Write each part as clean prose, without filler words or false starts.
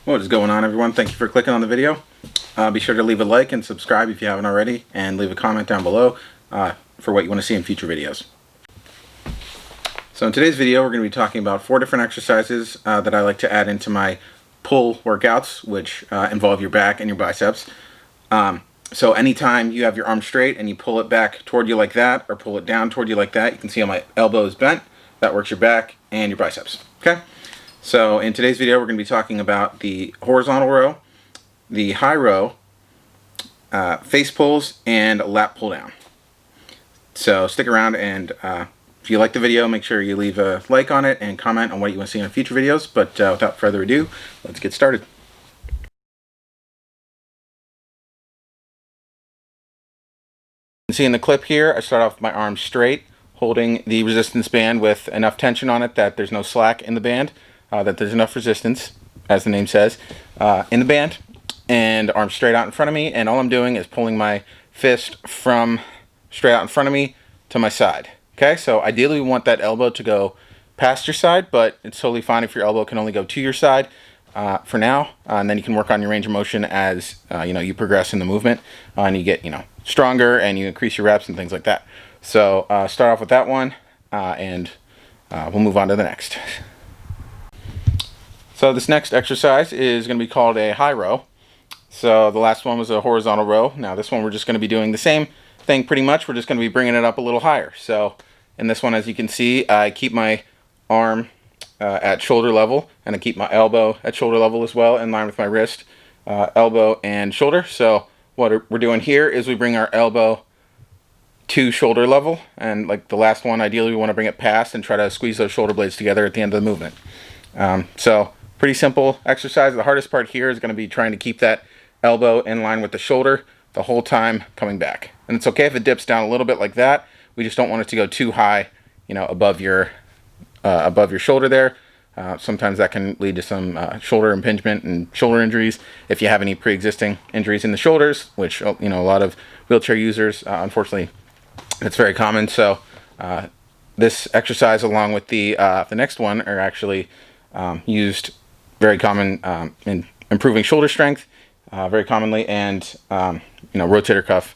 What is going on, everyone? Thank you for clicking on the video. Be sure to leave a like and subscribe if you haven't already, and leave a comment down below for what you want to see in future videos. So in today's video, we're going to be talking about 4 different exercises that I like to add into my pull workouts, which involve your back and your biceps. So anytime you have your arm straight and you pull it back toward you like that, or pull it down toward you like that, you can see how my elbow is bent. That works your back and your biceps. Okay? So in today's video, we're going to be talking about the horizontal row, the high row, face pulls, and lat pull down. So stick around, and if you like the video, make sure you leave a like on it and comment on what you want to see in future videos. But without further ado, let's get started. You can see in the clip here, I start off with my arms straight, holding the resistance band with enough tension on it that there's no slack in the band. That there's enough resistance, as the name says, in the band, and arms straight out in front of me, and all I'm doing is pulling my fist from straight out in front of me to my side. Okay, so ideally we want that elbow to go past your side, but it's totally fine if your elbow can only go to your side for now, and then you can work on your range of motion as you progress in the movement, and you get stronger, and you increase your reps and things like that. So start off with that one, and we'll move on to the next. So this next exercise is going to be called a high row. So the last one was a horizontal row. Now this one we're just going to be doing the same thing pretty much. We're just going to be bringing it up a little higher. So in this one, as you can see, I keep my arm at shoulder level, and I keep my elbow at shoulder level as well, in line with my wrist, elbow, and shoulder. So what we're doing here is we bring our elbow to shoulder level, and like the last one, ideally we want to bring it past and try to squeeze those shoulder blades together at the end of the movement. So pretty simple exercise. The hardest part here is going to be trying to keep that elbow in line with the shoulder the whole time coming back. And it's okay if it dips down a little bit like that. We just don't want it to go too high, above your shoulder there. Sometimes that can lead to some shoulder impingement and shoulder injuries if you have any pre-existing injuries in the shoulders, which a lot of wheelchair users, unfortunately, it's very common. So this exercise, along with the next one, are actually used very common in improving shoulder strength, very commonly, and rotator cuff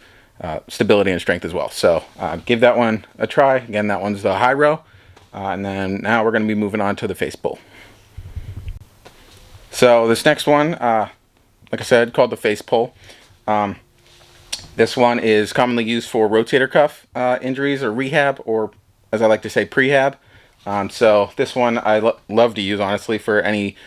stability and strength as well. So give that one a try. Again, that one's the high row, and then now we're going to be moving on to the face pull. So this next one, like I said, called the face pull. This one is commonly used for rotator cuff injuries or rehab, or as I like to say, prehab. So this one I love to use, honestly, for any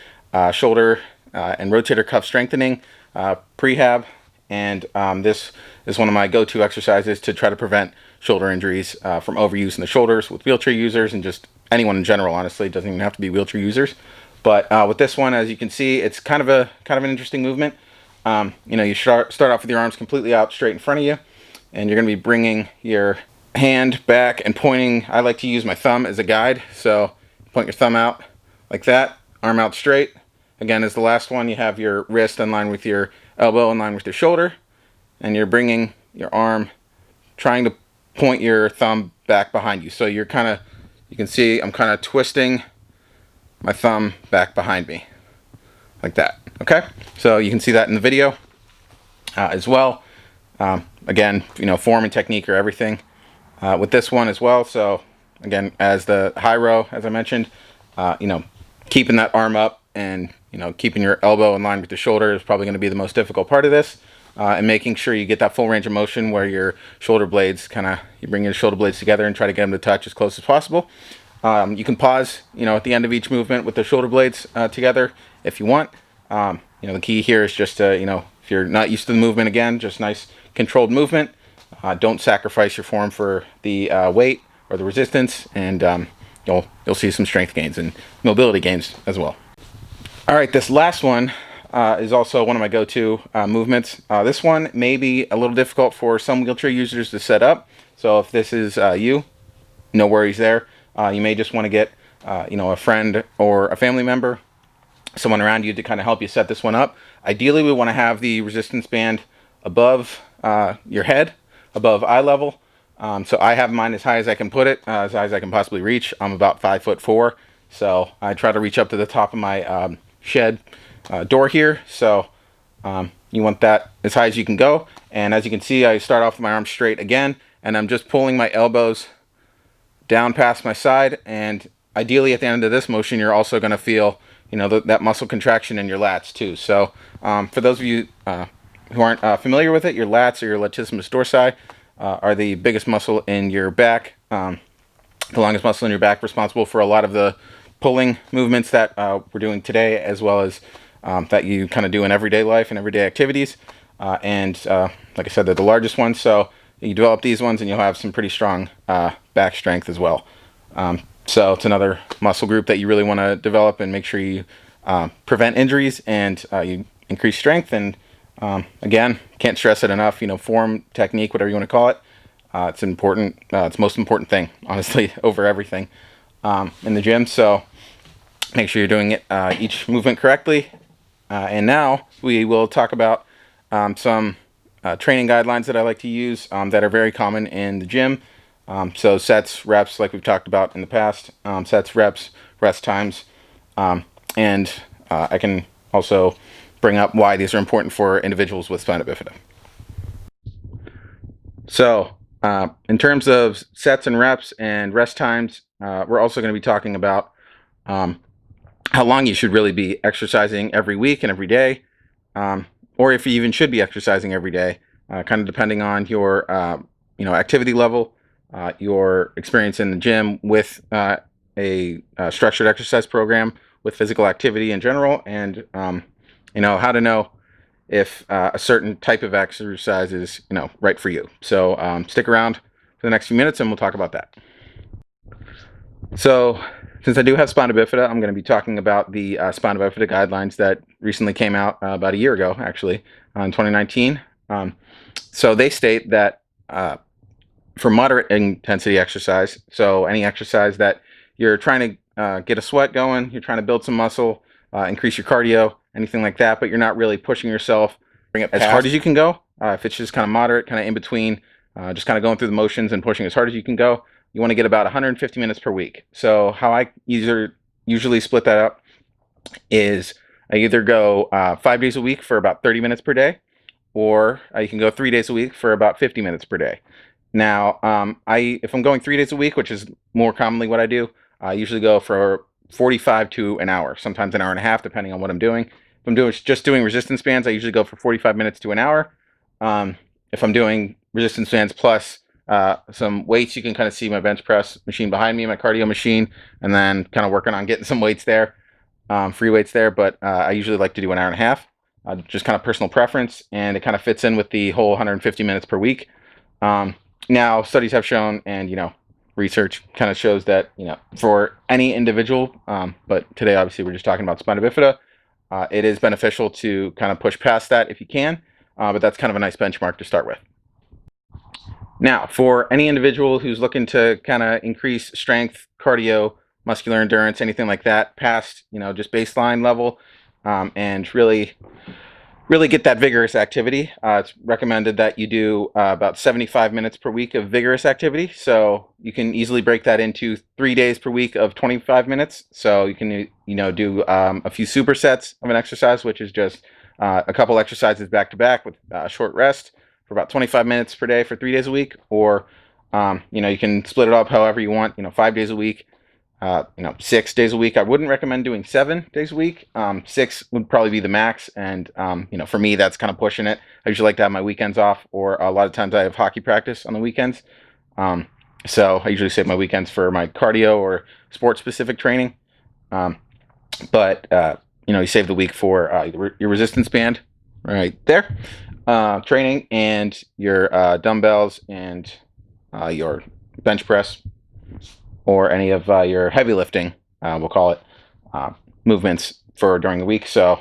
shoulder and rotator cuff strengthening, prehab, and this is one of my go-to exercises to try to prevent shoulder injuries from overuse in the shoulders with wheelchair users, and just anyone in general, honestly. It doesn't even have to be wheelchair users. But with this one, as you can see, it's kind of an interesting movement. You start off with your arms completely out straight in front of you, and you're going to be bringing your hand back and pointing. I like to use my thumb as a guide, so point your thumb out like that, arm out straight. Again, as the last one, you have your wrist in line with your elbow, in line with your shoulder, and you're bringing your arm, trying to point your thumb back behind you. So you can see I'm kind of twisting my thumb back behind me like that. Okay, so you can see that in the video as well. Again, form and technique are everything with this one as well. So again, as the high row, as I mentioned, keeping that arm up and keeping your elbow in line with the shoulder is probably going to be the most difficult part of this, and making sure you get that full range of motion where your shoulder blades you bring your shoulder blades together and try to get them to touch as close as possible. You can pause at the end of each movement with the shoulder blades together if you want. The key here is just to, if you're not used to the movement, again, just nice controlled movement. Don't sacrifice your form for the weight or the resistance, and you'll see some strength gains and mobility gains as well. All right, this last one is also one of my go-to movements. This one may be a little difficult for some wheelchair users to set up. So if this is you, no worries there. You may just want to get a friend or a family member, someone around you, to kind of help you set this one up. Ideally, we want to have the resistance band above your head, above eye level. So I have mine as high as I can put it, as high as I can possibly reach. I'm about 5'4", so I try to reach up to the top of my shed door here. So you want that as high as you can go. And as you can see, I start off with my arms straight again, and I'm just pulling my elbows down past my side. And ideally at the end of this motion, you're also going to feel, that muscle contraction in your lats too. So for those of you who aren't familiar with it, your lats or your latissimus dorsi are the biggest muscle in your back, the longest muscle in your back, responsible for a lot of the pulling movements that we're doing today, as well as that you kind of do in everyday life and everyday activities. And like I said, they're the largest ones. So you develop these ones and you'll have some pretty strong back strength as well. So it's another muscle group that you really want to develop and make sure you prevent injuries and you increase strength. And again, can't stress it enough, form, technique, whatever you want to call it. It's important. It's the most important thing, honestly, over everything in the gym. So make sure you're doing it each movement correctly. And now we will talk about some training guidelines that I like to use that are very common in the gym. So sets, reps, like we've talked about in the past, sets, reps, rest times, and I can also bring up why these are important for individuals with spina bifida. So in terms of sets and reps and rest times, we're also going to be talking about how long you should really be exercising every week and every day, or if you even should be exercising every day, kind of depending on your activity level, your experience in the gym with a structured exercise program, with physical activity in general, and how to know if a certain type of exercise is right for you. So stick around for the next few minutes and we'll talk about that. So since I do have spina bifida, I'm going to be talking about the spina bifida guidelines that recently came out about a year ago, actually, in 2019. So they state that for moderate intensity exercise, so any exercise that you're trying to get a sweat going, you're trying to build some muscle, increase your cardio, anything like that, but you're not really pushing yourself bring it as hard as you can go. If it's just kind of moderate, kind of in between, just kind of going through the motions and pushing as hard as you can go, you want to get about 150 minutes per week. So how I usually split that up is I either go 5 days a week for about 30 minutes per day, or you can go 3 days a week for about 50 minutes per day. Now, if I'm going 3 days a week, which is more commonly what I do, I usually go for 45 to an hour, sometimes an hour and a half, depending on what I'm doing. If I'm just doing resistance bands, I usually go for 45 minutes to an hour. If I'm doing resistance bands plus some weights, you can kind of see my bench press machine behind me, my cardio machine, and then kind of working on getting some weights there, free weights there. But I usually like to do an hour and a half, just kind of personal preference, and it kind of fits in with the whole 150 minutes per week. Now, studies have shown, and research kind of shows that for any individual, but today obviously we're just talking about spina bifida, it is beneficial to kind of push past that if you can, but that's kind of a nice benchmark to start with. Now, for any individual who's looking to kind of increase strength, cardio, muscular endurance, anything like that, past just baseline level, and really get that vigorous activity, it's recommended that you do about 75 minutes per week of vigorous activity. So you can easily break that into 3 days per week of 25 minutes. So you can do a few supersets of an exercise, which is just a couple exercises back to back with a short rest for about 25 minutes per day for 3 days a week. Or you can split it up however you want. 5 days a week. 6 days a week. I wouldn't recommend doing 7 days a week. 6 would probably be the max. And, for me, that's kind of pushing it. I usually like to have my weekends off, or a lot of times I have hockey practice on the weekends. So I usually save my weekends for my cardio or sport specific training. But you save the week for your resistance band right there, training, and your dumbbells and your bench press, or any of your heavy lifting, we'll call it, movements for during the week. So,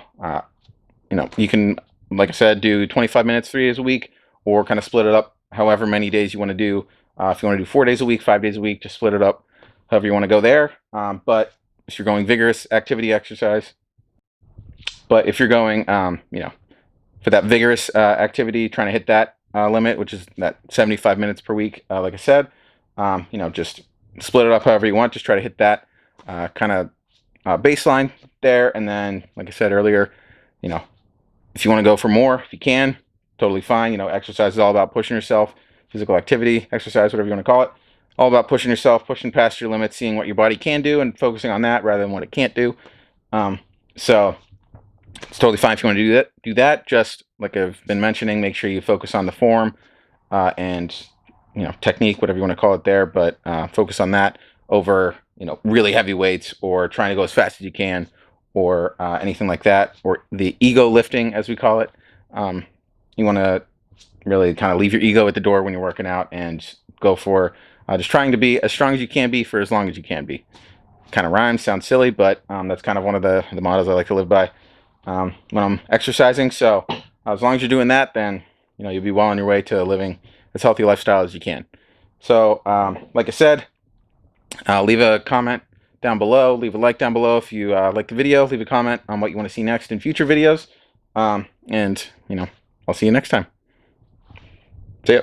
you can, like I said, do 25 minutes 3 days a week, or kind of split it up however many days you want to do. If you want to do 4 days a week, 5 days a week, just split it up however you want to go there. But if you're going vigorous activity exercise, but if you're going, for that vigorous activity, trying to hit that limit, which is that 75 minutes per week, like I said, just split it up however you want. Just try to hit that kind of baseline there, and then, like I said earlier, you know, if you want to go for more, if you can, totally fine. You know, exercise is all about pushing yourself, physical activity, exercise, whatever you want to call it. All about pushing yourself, pushing past your limits, seeing what your body can do and focusing on that rather than what it can't do. So it's totally fine if you want to do that. Just like I've been mentioning, make sure you focus on the form and, you know, technique, whatever you want to call it there, but focus on that over, you know, really heavy weights or trying to go as fast as you can or anything like that, or the ego lifting, as we call it. You want to really kind of leave your ego at the door when you're working out and go for just trying to be as strong as you can be for as long as you can be. Kind of rhymes, sounds silly, but that's kind of one of the mottos I like to live by when I'm exercising. So as long as you're doing that, then, you know, you'll be well on your way to living as healthy a lifestyle as you can. So like I said, leave a comment down below, leave a like down below if you like the video, leave a comment on what you want to see next in future videos, and, you know, I'll see you next time. See ya.